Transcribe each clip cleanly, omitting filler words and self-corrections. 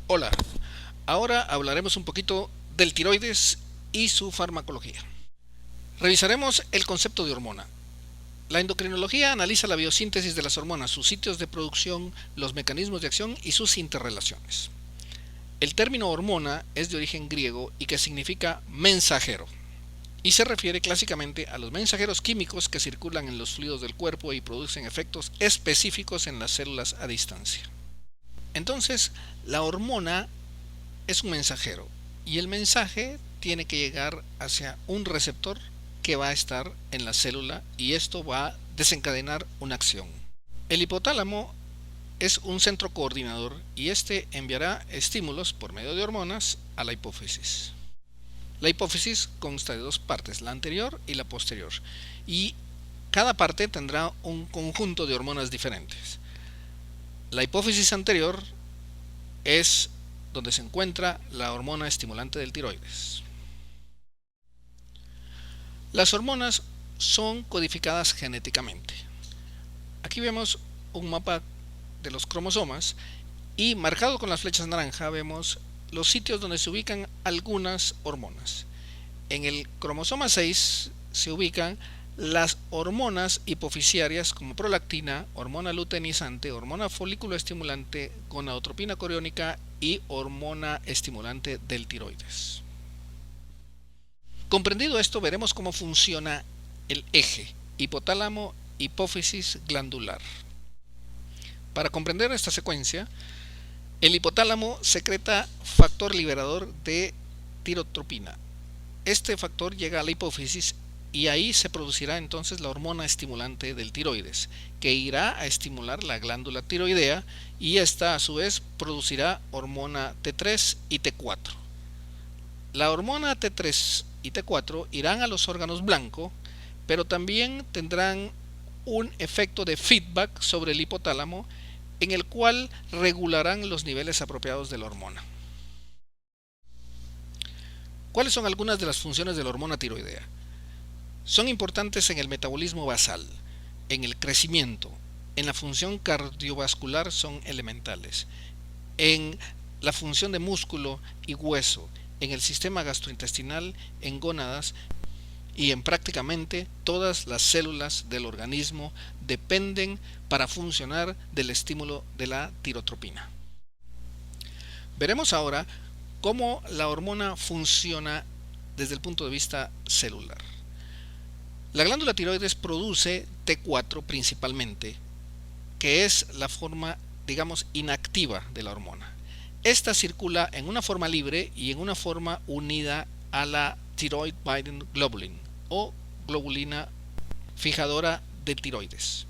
Hola, ahora hablaremos un poquito del tiroides y su farmacología. Revisaremos el concepto de hormona. La endocrinología analiza la biosíntesis de las hormonas, sus sitios de producción, los mecanismos de acción y sus interrelaciones. El término hormona es de origen griego y que significa mensajero, y se refiere clásicamente a los mensajeros químicos que circulan en los fluidos del cuerpo y producen efectos específicos en las células a distancia. Entonces, la hormona es un mensajero y el mensaje tiene que llegar hacia un receptor que va a estar en la célula y esto va a desencadenar una acción. El hipotálamo es un centro coordinador y este enviará estímulos por medio de hormonas a la hipófisis. La hipófisis consta de dos partes, la anterior y la posterior, y cada parte tendrá un conjunto de hormonas diferentes. La hipófisis anterior es donde se encuentra la hormona estimulante del tiroides. Las hormonas son codificadas genéticamente. Aquí vemos un mapa de los cromosomas y marcado con las flechas naranja vemos los sitios donde se ubican algunas hormonas. En el cromosoma 6 se ubican las hormonas hipofisiarias como prolactina, hormona luteinizante, hormona folículo estimulante, gonadotropina coriónica y hormona estimulante del tiroides. Comprendido esto, veremos cómo funciona el eje hipotálamo hipófisis glandular. Para comprender esta secuencia, el hipotálamo secreta factor liberador de tirotropina. Este factor llega a la hipófisis y ahí se producirá entonces la hormona estimulante del tiroides, que irá a estimular la glándula tiroidea y esta a su vez producirá hormona T3 y T4. La hormona T3 y T4 irán a los órganos blanco, pero también tendrán un efecto de feedback sobre el hipotálamo en el cual regularán los niveles apropiados de la hormona. ¿Cuáles son algunas de las funciones de la hormona tiroidea? Son importantes en el metabolismo basal, en el crecimiento, en la función cardiovascular son elementales, en la función de músculo y hueso, en el sistema gastrointestinal, en gónadas y en prácticamente todas las células del organismo dependen para funcionar del estímulo de la tirotropina. Veremos ahora cómo la hormona funciona desde el punto de vista celular. La glándula tiroides produce T4 principalmente, que es la forma, digamos, inactiva de la hormona. Esta circula en una forma libre y en una forma unida a la thyroid binding globulin o globulina fijadora de tiroides.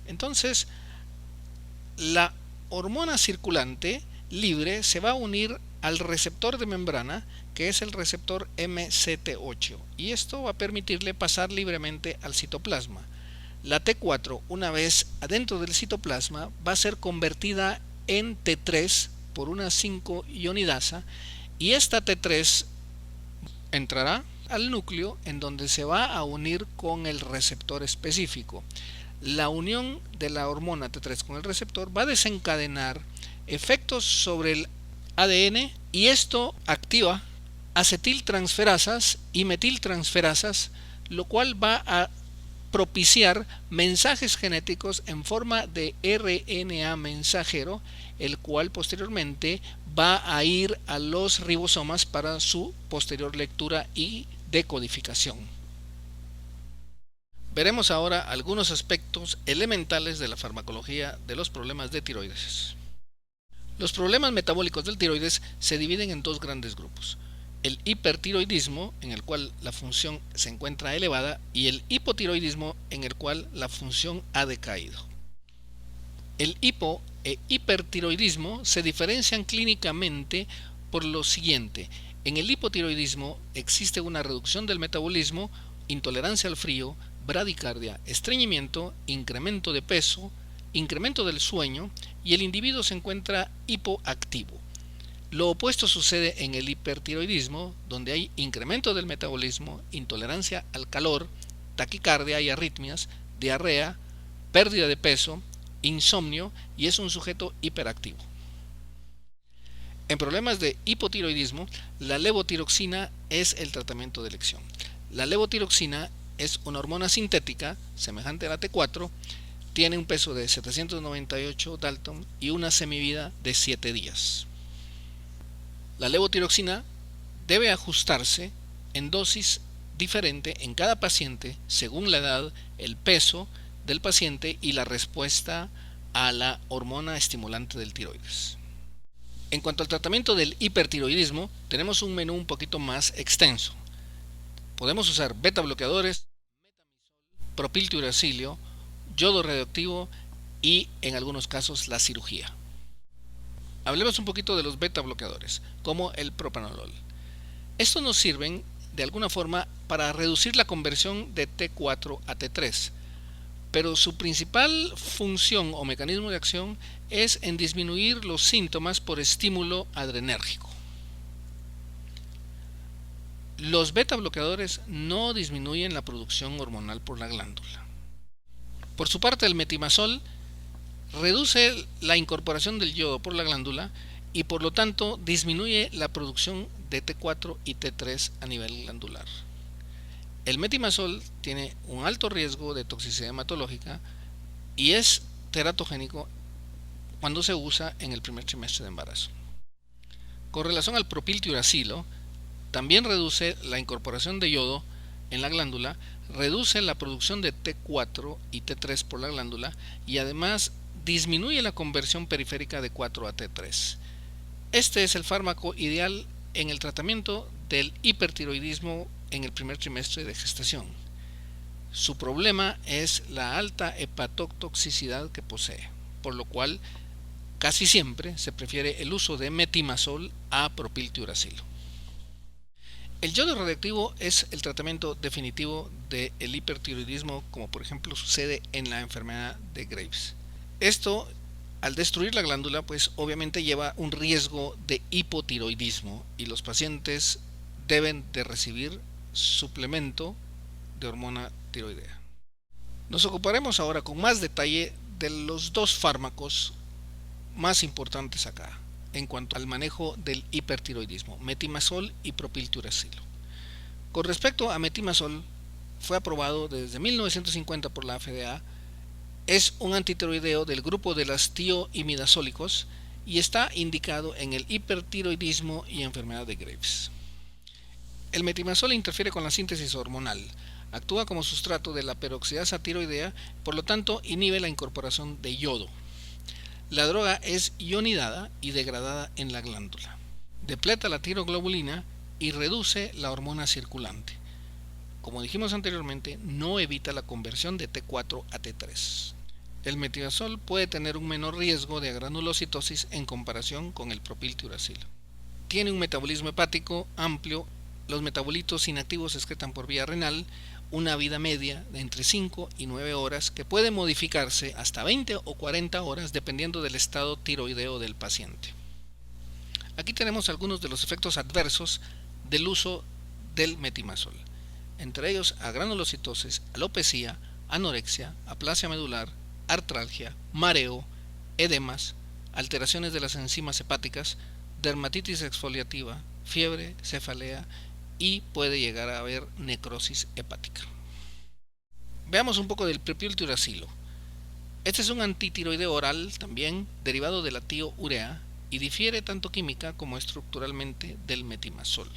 Entonces, la hormona circulante libre se va a unir al receptor de membrana, que es el receptor MCT8, y esto va a permitirle pasar libremente al citoplasma. La T4, una vez adentro del citoplasma, va a ser convertida en T3 por una 5-ionidasa y esta T3 entrará al núcleo en donde se va a unir con el receptor específico. La unión de la hormona T3 con el receptor va a desencadenar efectos sobre el ADN y esto activa acetiltransferasas y metiltransferasas, lo cual va a propiciar mensajes genéticos en forma de RNA mensajero, el cual posteriormente va a ir a los ribosomas para su posterior lectura y decodificación. Veremos ahora algunos aspectos elementales de la farmacología de los problemas de tiroides. Los problemas metabólicos del tiroides se dividen en dos grandes grupos: el hipertiroidismo, en el cual la función se encuentra elevada, y el hipotiroidismo, en el cual la función ha decaído. El hipo e hipertiroidismo se diferencian clínicamente por lo siguiente: en el hipotiroidismo existe una reducción del metabolismo, intolerancia al frío, bradicardia, estreñimiento, incremento de peso, incremento del sueño y el individuo se encuentra hipoactivo. Lo opuesto sucede en el hipertiroidismo, donde hay incremento del metabolismo, intolerancia al calor, taquicardia y arritmias, diarrea, pérdida de peso, insomnio y es un sujeto hiperactivo. En problemas de hipotiroidismo, la levotiroxina es el tratamiento de elección. La levotiroxina es una hormona sintética semejante a la T4, tiene un peso de 798 Dalton y una semivida de 7 días. La levotiroxina debe ajustarse en dosis diferente en cada paciente según la edad, el peso del paciente y la respuesta a la hormona estimulante del tiroides. En cuanto al tratamiento del hipertiroidismo, tenemos un menú un poquito más extenso. Podemos usar beta bloqueadores, propiltiuracilo, yodo radioactivo y en algunos casos la cirugía. Hablemos un poquito de los beta bloqueadores, como el propranolol. Estos nos sirven de alguna forma para reducir la conversión de T4 a T3, pero su principal función o mecanismo de acción es en disminuir los síntomas por estímulo adrenérgico. Los beta bloqueadores no disminuyen la producción hormonal por la glándula. Por su parte, el metimazol reduce la incorporación del yodo por la glándula y por lo tanto disminuye la producción de T4 y T3 a nivel glandular. El metimazol tiene un alto riesgo de toxicidad hematológica y es teratogénico cuando se usa en el primer trimestre de embarazo. Con relación al propiltiuracilo, también reduce la incorporación de yodo en la glándula, reduce la producción de T4 y T3 por la glándula y además disminuye la conversión periférica de 4 a T3. Este es el fármaco ideal en el tratamiento del hipertiroidismo en el primer trimestre de gestación. Su problema es la alta hepatotoxicidad que posee, por lo cual casi siempre se prefiere el uso de metimazol a propiltiuracilo. El yodo radioactivo es el tratamiento definitivo del hipertiroidismo, como por ejemplo sucede en la enfermedad de Graves. Esto, al destruir la glándula, pues obviamente lleva un riesgo de hipotiroidismo y los pacientes deben de recibir suplemento de hormona tiroidea. Nos ocuparemos ahora con más detalle de los dos fármacos más importantes acá en cuanto al manejo del hipertiroidismo, metimazol y propiltiuracilo. Con respecto a metimazol, fue aprobado desde 1950 por la FDA, es un antitiroideo del grupo de las tioimidazólicos y está indicado en el hipertiroidismo y enfermedad de Graves. El metimazol interfiere con la síntesis hormonal, actúa como sustrato de la peroxidasa tiroidea, por lo tanto inhibe la incorporación de yodo. La droga es ionidada y degradada en la glándula. Depleta la tiroglobulina y reduce la hormona circulante. Como dijimos anteriormente, no evita la conversión de T4 a T3. El metimazol puede tener un menor riesgo de granulocitosis en comparación con el propiltiuracilo. Tiene un metabolismo hepático amplio. Los metabolitos inactivos se excretan por vía renal, una vida media de entre 5 y 9 horas que puede modificarse hasta 20 o 40 horas dependiendo del estado tiroideo del paciente. Aquí tenemos algunos de los efectos adversos del uso del metimazol, entre ellos agranulocitosis, alopecia, anorexia, aplasia medular, artralgia, mareo, edemas, alteraciones de las enzimas hepáticas, dermatitis exfoliativa, fiebre, cefalea y puede llegar a haber necrosis hepática. Veamos un poco del propiltiuracilo. Este es un antitiroideo oral también derivado de la tiourea y difiere tanto química como estructuralmente del metimazol.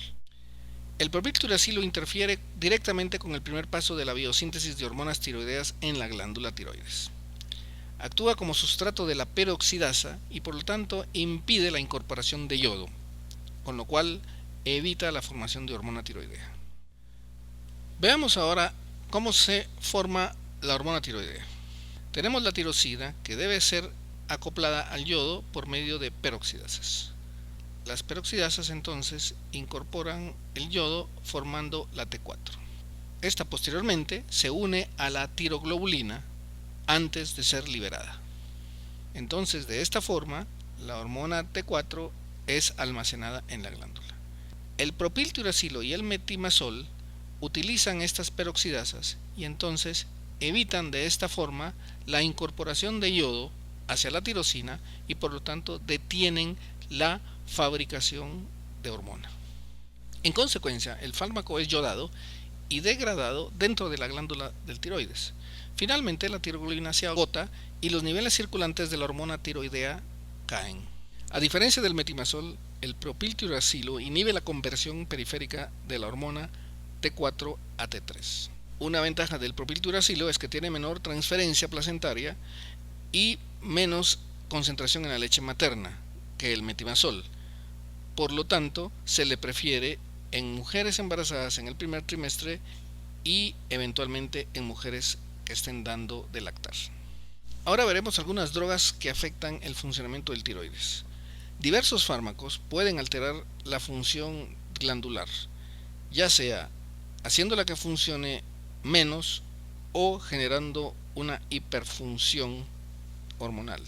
El propiltiuracilo interfiere directamente con el primer paso de la biosíntesis de hormonas tiroideas en la glándula tiroides. Actúa como sustrato de la peroxidasa y por lo tanto impide la incorporación de yodo, con lo cual evita la formación de hormona tiroidea. Veamos ahora cómo se forma la hormona tiroidea. Tenemos la tirosina que debe ser acoplada al yodo por medio de peroxidasas. Las peroxidasas entonces incorporan el yodo formando la T4. Esta posteriormente se une a la tiroglobulina antes de ser liberada. Entonces de esta forma la hormona T4 es almacenada en la glándula. El propiltiuracilo y el metimazol utilizan estas peroxidasas y entonces evitan de esta forma la incorporación de yodo hacia la tirosina y por lo tanto detienen la fabricación de hormona. En consecuencia, el fármaco es yodado y degradado dentro de la glándula del tiroides. Finalmente, la tiroglobulina se agota y los niveles circulantes de la hormona tiroidea caen. A diferencia del metimazol, el propiltiuracilo inhibe la conversión periférica de la hormona T4 a T3. Una ventaja del propiltiuracilo es que tiene menor transferencia placentaria y menos concentración en la leche materna que el metimazol. Por lo tanto, se le prefiere en mujeres embarazadas en el primer trimestre y eventualmente en mujeres que estén dando de lactar. Ahora veremos algunas drogas que afectan el funcionamiento del tiroides. Diversos fármacos pueden alterar la función glandular, ya sea haciéndola que funcione menos o generando una hiperfunción hormonal.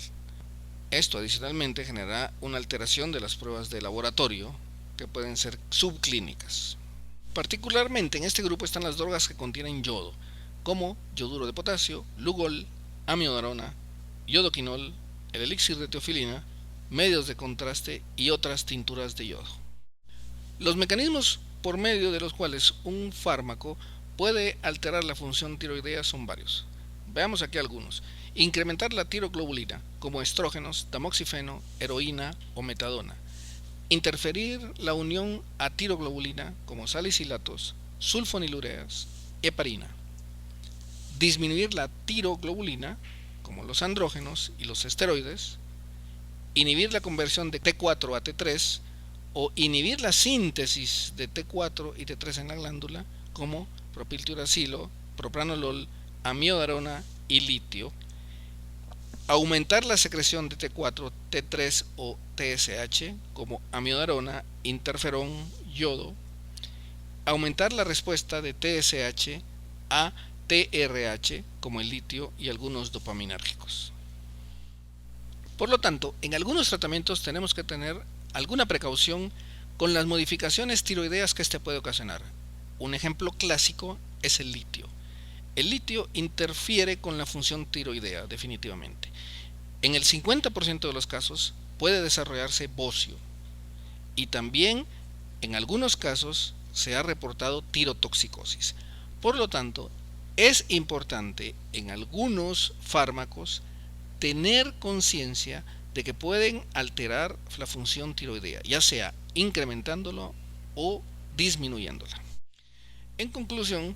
Esto adicionalmente generará una alteración de las pruebas de laboratorio que pueden ser subclínicas. Particularmente en este grupo están las drogas que contienen yodo, como yoduro de potasio, lugol, amiodarona, yodoquinol, el elixir de teofilina, medios de contraste y otras tinturas de yodo. Los mecanismos por medio de los cuales un fármaco puede alterar la función tiroidea son varios. Veamos aquí algunos. Incrementar la tiroglobulina, como estrógenos, tamoxifeno, heroína o metadona. Interferir la unión a tiroglobulina, como salicilatos, sulfonilureas, heparina. Disminuir la tiroglobulina, como los andrógenos y los esteroides. Inhibir la conversión de T4 a T3 o inhibir la síntesis de T4 y T3 en la glándula, como propiltiuracilo, propranolol, amiodarona y litio. Aumentar la secreción de T4, T3 o TSH, como amiodarona, interferón, yodo. Aumentar la respuesta de TSH a TRH, como el litio y algunos dopaminérgicos. Por lo tanto, en algunos tratamientos tenemos que tener alguna precaución con las modificaciones tiroideas que este puede ocasionar. Un ejemplo clásico es el litio. El litio interfiere con la función tiroidea definitivamente. En el 50% de los casos puede desarrollarse bocio y también en algunos casos se ha reportado tirotoxicosis. Por lo tanto, es importante en algunos fármacos tener conciencia de que pueden alterar la función tiroidea, ya sea incrementándolo o disminuyéndola. En conclusión,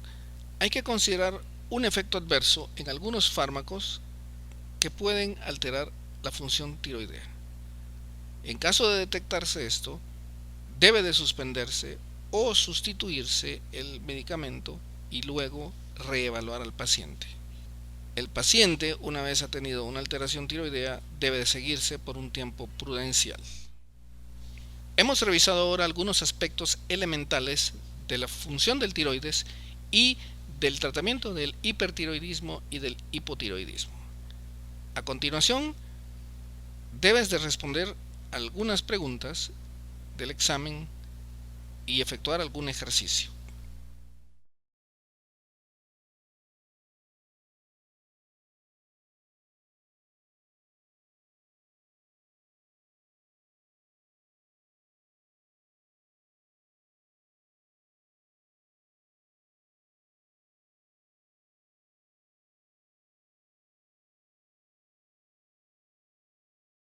hay que considerar un efecto adverso en algunos fármacos que pueden alterar la función tiroidea. En caso de detectarse esto, debe de suspenderse o sustituirse el medicamento y luego reevaluar al paciente. El paciente, una vez ha tenido una alteración tiroidea, debe de seguirse por un tiempo prudencial. Hemos revisado ahora algunos aspectos elementales de la función del tiroides y del tratamiento del hipertiroidismo y del hipotiroidismo. A continuación, debes de responder algunas preguntas del examen y efectuar algún ejercicio.